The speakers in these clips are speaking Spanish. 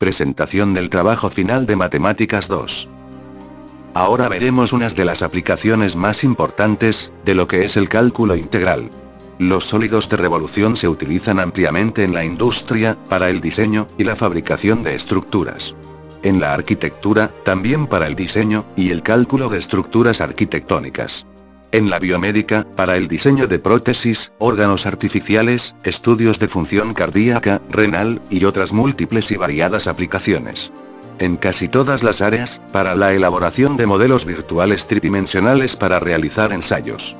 Presentación del trabajo final de Matemáticas 2. Ahora veremos unas de las aplicaciones más importantes, de lo que es el cálculo integral. Los sólidos de revolución se utilizan ampliamente en la industria, para el diseño, y la fabricación de estructuras. En la arquitectura, también para el diseño, y el cálculo de estructuras arquitectónicas. En la biomédica, para el diseño de prótesis, órganos artificiales, estudios de función cardíaca, renal, y otras múltiples y variadas aplicaciones. En casi todas las áreas, para la elaboración de modelos virtuales tridimensionales para realizar ensayos.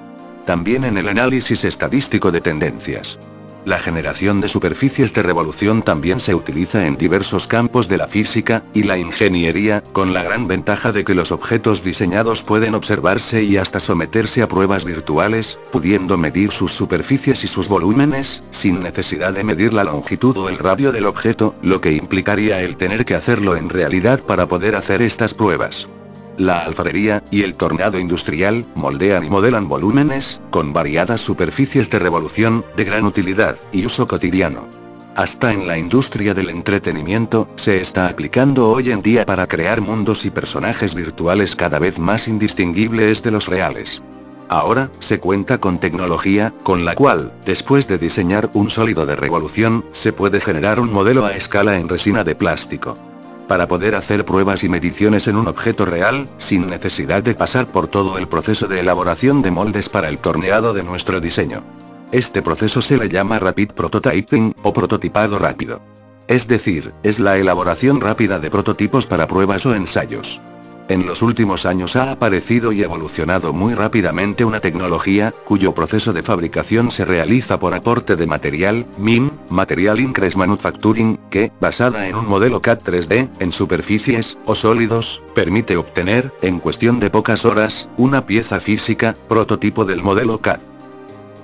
También en el análisis estadístico de tendencias. La generación de superficies de revolución también se utiliza en diversos campos de la física y la ingeniería, con la gran ventaja de que los objetos diseñados pueden observarse y hasta someterse a pruebas virtuales, pudiendo medir sus superficies y sus volúmenes, sin necesidad de medir la longitud o el radio del objeto, lo que implicaría el tener que hacerlo en realidad para poder hacer estas pruebas. La alfarería y el tornado industrial moldean y modelan volúmenes, con variadas superficies de revolución, de gran utilidad y uso cotidiano. Hasta en la industria del entretenimiento, se está aplicando hoy en día para crear mundos y personajes virtuales cada vez más indistinguibles de los reales. Ahora, se cuenta con tecnología, con la cual, después de diseñar un sólido de revolución, se puede generar un modelo a escala en resina de plástico. Para poder hacer pruebas y mediciones en un objeto real, sin necesidad de pasar por todo el proceso de elaboración de moldes para el torneado de nuestro diseño. Este proceso se le llama Rapid Prototyping, o prototipado rápido. Es decir, es la elaboración rápida de prototipos para pruebas o ensayos. En los últimos años ha aparecido y evolucionado muy rápidamente una tecnología, cuyo proceso de fabricación se realiza por aporte de material, MIM, Material Increase Manufacturing, que, basada en un modelo CAD 3D, en superficies, o sólidos, permite obtener, en cuestión de pocas horas, una pieza física, prototipo del modelo CAD.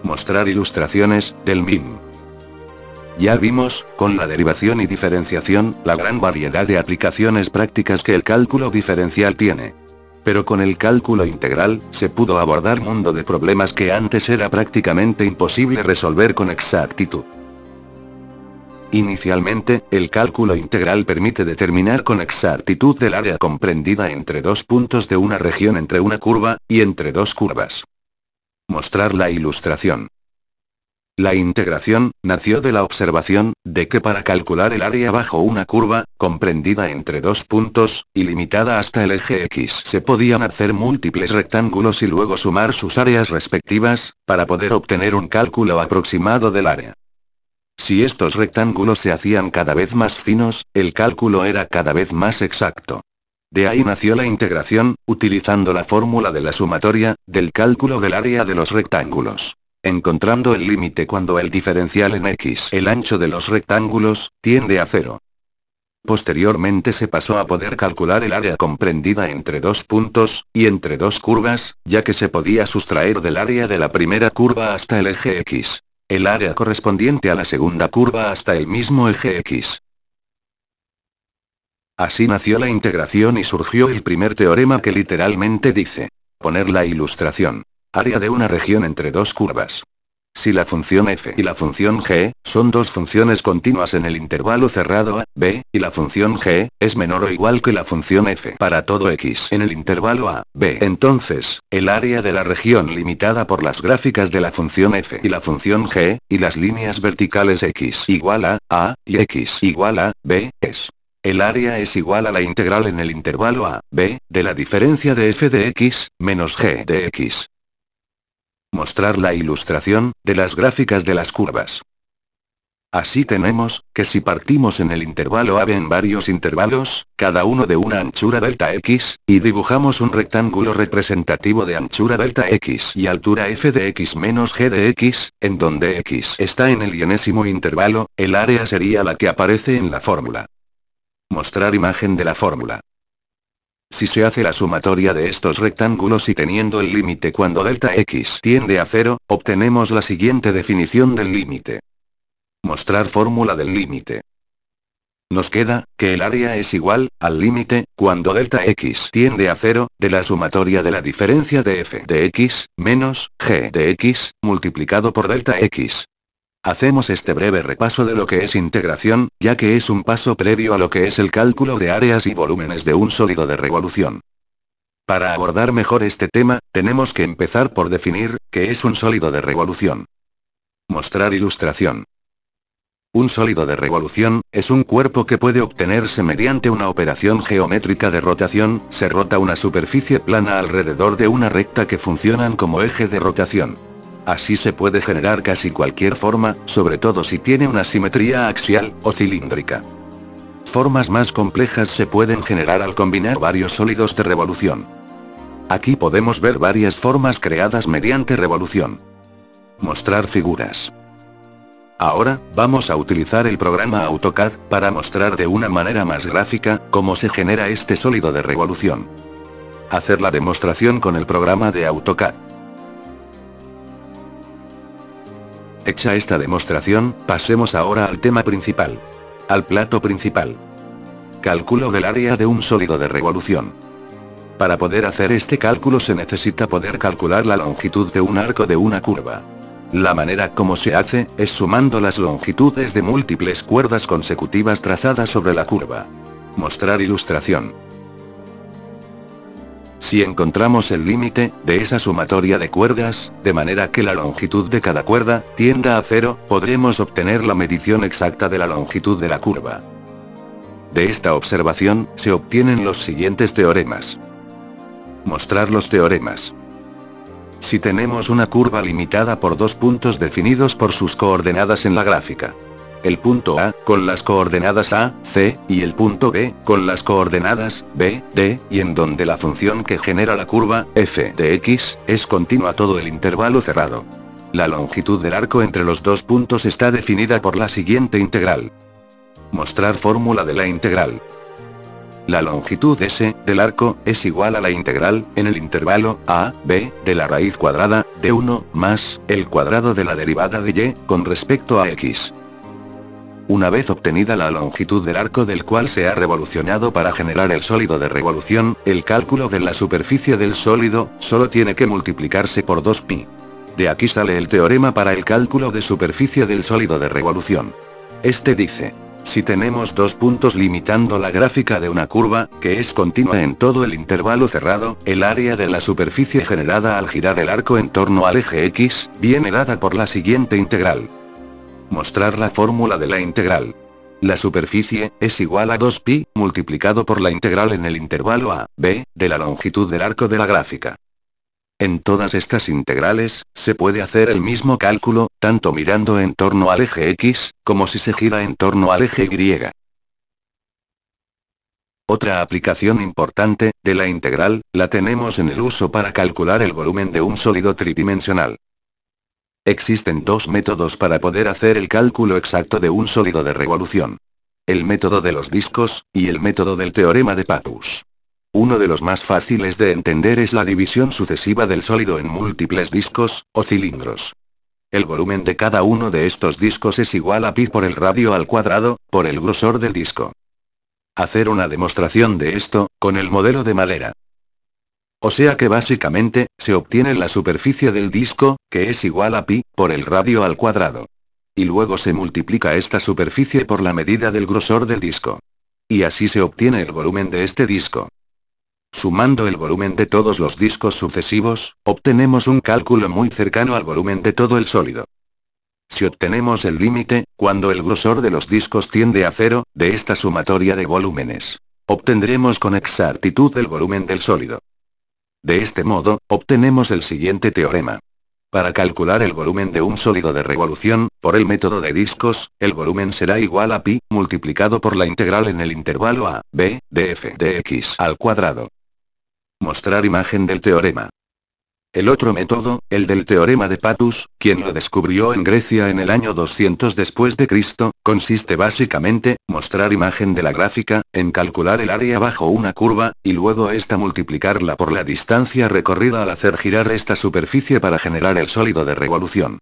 Mostrar ilustraciones, del MIM. Ya vimos, con la derivación y diferenciación, la gran variedad de aplicaciones prácticas que el cálculo diferencial tiene. Pero con el cálculo integral, se pudo abordar un mundo de problemas que antes era prácticamente imposible resolver con exactitud. Inicialmente, el cálculo integral permite determinar con exactitud el área comprendida entre dos puntos de una región entre una curva, y entre dos curvas. Mostrar la ilustración. La integración, nació de la observación, de que para calcular el área bajo una curva, comprendida entre dos puntos, y limitada hasta el eje X, se podían hacer múltiples rectángulos y luego sumar sus áreas respectivas, para poder obtener un cálculo aproximado del área. Si estos rectángulos se hacían cada vez más finos, el cálculo era cada vez más exacto. De ahí nació la integración, utilizando la fórmula de la sumatoria, del cálculo del área de los rectángulos. Encontrando el límite cuando el diferencial en X, el ancho de los rectángulos, tiende a 0. Posteriormente se pasó a poder calcular el área comprendida entre dos puntos, y entre dos curvas, ya que se podía sustraer del área de la primera curva hasta el eje X. El área correspondiente a la segunda curva hasta el mismo eje X. Así nació la integración y surgió el primer teorema que literalmente dice: poner la ilustración. Área de una región entre dos curvas. Si la función f y la función g, son dos funciones continuas en el intervalo cerrado a, b, y la función g, es menor o igual que la función f para todo x en el intervalo a, b, entonces, el área de la región limitada por las gráficas de la función f y la función g, y las líneas verticales x igual a, y x igual a, b, es. El área es igual a la integral en el intervalo a, b, de la diferencia de f de x, menos g de x. Mostrar la ilustración, de las gráficas de las curvas. Así tenemos, que si partimos en el intervalo AB en varios intervalos, cada uno de una anchura delta x, y dibujamos un rectángulo representativo de anchura delta x y altura f de x menos g de x, en donde x está en el enésimo intervalo, el área sería la que aparece en la fórmula. Mostrar imagen de la fórmula. Si se hace la sumatoria de estos rectángulos y teniendo el límite cuando delta x tiende a 0, obtenemos la siguiente definición del límite. Mostrar fórmula del límite. Nos queda, que el área es igual, al límite, cuando delta x tiende a 0, de la sumatoria de la diferencia de f de x, menos, g de x, multiplicado por delta x. Hacemos este breve repaso de lo que es integración, ya que es un paso previo a lo que es el cálculo de áreas y volúmenes de un sólido de revolución. Para abordar mejor este tema, tenemos que empezar por definir qué es un sólido de revolución. Mostrar ilustración. Un sólido de revolución es un cuerpo que puede obtenerse mediante una operación geométrica de rotación. Se rota una superficie plana alrededor de una recta que funcionan como eje de rotación. Así se puede generar casi cualquier forma, sobre todo si tiene una simetría axial o cilíndrica. Formas más complejas se pueden generar al combinar varios sólidos de revolución. Aquí podemos ver varias formas creadas mediante revolución. Mostrar figuras. Ahora, vamos a utilizar el programa AutoCAD, para mostrar de una manera más gráfica, cómo se genera este sólido de revolución. Hacer la demostración con el programa de AutoCAD. Hecha esta demostración, pasemos ahora al tema principal. Al plato principal. Cálculo del área de un sólido de revolución. Para poder hacer este cálculo se necesita poder calcular la longitud de un arco de una curva. La manera como se hace, es sumando las longitudes de múltiples cuerdas consecutivas trazadas sobre la curva. Mostrar ilustración. Si encontramos el límite de esa sumatoria de cuerdas, de manera que la longitud de cada cuerda tienda a 0, podremos obtener la medición exacta de la longitud de la curva. De esta observación, se obtienen los siguientes teoremas. Mostrar los teoremas. Si tenemos una curva limitada por dos puntos definidos por sus coordenadas en la gráfica. El punto A, con las coordenadas A, C, y el punto B, con las coordenadas B, D, y en donde la función que genera la curva, f de x, es continua todo el intervalo cerrado. La longitud del arco entre los dos puntos está definida por la siguiente integral. Mostrar fórmula de la integral. La longitud S, del arco, es igual a la integral, en el intervalo, a, b, de la raíz cuadrada, de 1, más, el cuadrado de la derivada de y, con respecto a x. Una vez obtenida la longitud del arco del cual se ha revolucionado para generar el sólido de revolución, el cálculo de la superficie del sólido, solo tiene que multiplicarse por 2π. De aquí sale el teorema para el cálculo de superficie del sólido de revolución. Este dice: si tenemos dos puntos limitando la gráfica de una curva, que es continua en todo el intervalo cerrado, el área de la superficie generada al girar el arco en torno al eje X, viene dada por la siguiente integral. Mostrar la fórmula de la integral. La superficie, es igual a 2π, multiplicado por la integral en el intervalo a, b, de la longitud del arco de la gráfica. En todas estas integrales, se puede hacer el mismo cálculo, tanto mirando en torno al eje X, como si se gira en torno al eje Y. Otra aplicación importante, de la integral, la tenemos en el uso para calcular el volumen de un sólido tridimensional. Existen dos métodos para poder hacer el cálculo exacto de un sólido de revolución. El método de los discos, y el método del teorema de Pappus. Uno de los más fáciles de entender es la división sucesiva del sólido en múltiples discos, o cilindros. El volumen de cada uno de estos discos es igual a pi por el radio al cuadrado, por el grosor del disco. Hacer una demostración de esto, con el modelo de madera. O sea que básicamente, se obtiene la superficie del disco, que es igual a pi, por el radio al cuadrado. Y luego se multiplica esta superficie por la medida del grosor del disco. Y así se obtiene el volumen de este disco. Sumando el volumen de todos los discos sucesivos, obtenemos un cálculo muy cercano al volumen de todo el sólido. Si obtenemos el límite, cuando el grosor de los discos tiende a 0, de esta sumatoria de volúmenes, obtendremos con exactitud el volumen del sólido. De este modo, obtenemos el siguiente teorema. Para calcular el volumen de un sólido de revolución, por el método de discos, el volumen será igual a pi, multiplicado por la integral en el intervalo a, b, de f de x al cuadrado. Mostrar imagen del teorema. El otro método, el del teorema de Pappus, quien lo descubrió en Grecia en el año 200 después de Cristo, consiste básicamente, mostrar imagen de la gráfica, en calcular el área bajo una curva, y luego esta multiplicarla por la distancia recorrida al hacer girar esta superficie para generar el sólido de revolución.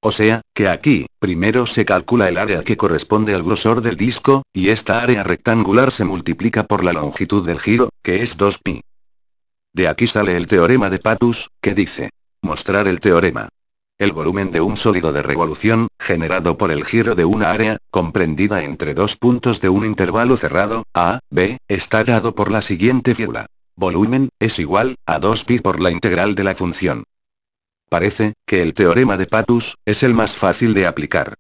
O sea, que aquí, primero se calcula el área que corresponde al grosor del disco, y esta área rectangular se multiplica por la longitud del giro, que es 2π. De aquí sale el teorema de Pappus, que dice: mostrar el teorema. El volumen de un sólido de revolución, generado por el giro de una área, comprendida entre dos puntos de un intervalo cerrado, A, B, está dado por la siguiente fórmula. Volumen, es igual, a 2pi por la integral de la función. Parece, que el teorema de Patus, es el más fácil de aplicar.